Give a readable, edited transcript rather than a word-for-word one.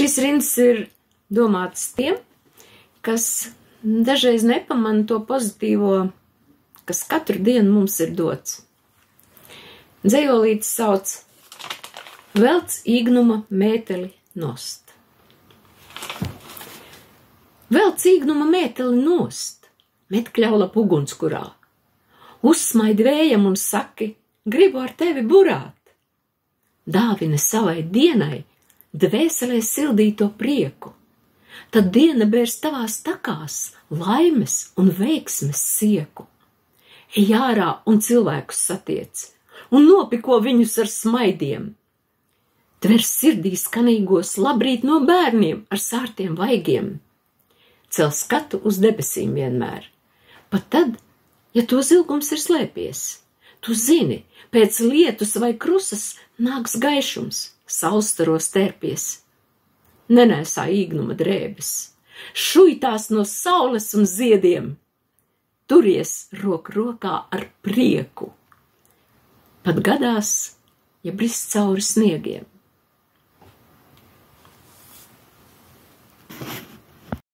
Šīs rindas ir domātas tiem, kas dažreiz nepamana to pozitīvo, kas katru dienu mums ir dots. Dzejolītis sauc Velc īgnuma mēteli nost. Velc īgnuma mēteli nost, met kļaulap ugunskurā. Uzsmaidi vējam un saki, gribu ar tevi burāt. Dāvina savai dienai dvēselē sildīto prieku. Tad diena bērs tavās takās laimes un veiksmes sieku. Ej ārā un cilvēkus satiec, un nopiko viņus ar smaidiem. Tver sirdī skanīgos labrīt no bērniem ar sārtiem vaigiem. Cel skatu uz debesīm vienmēr, pat tad, ja to zilgums ir slēpies. Tu zini, pēc lietus vai krusas nāks gaišums, saulstaros tērpies. Nenēsā īgnuma drēbes, šuitās no saules un ziediem. Turies roku rokā ar prieku. Pat gadās, ja brist cauri sniegiem.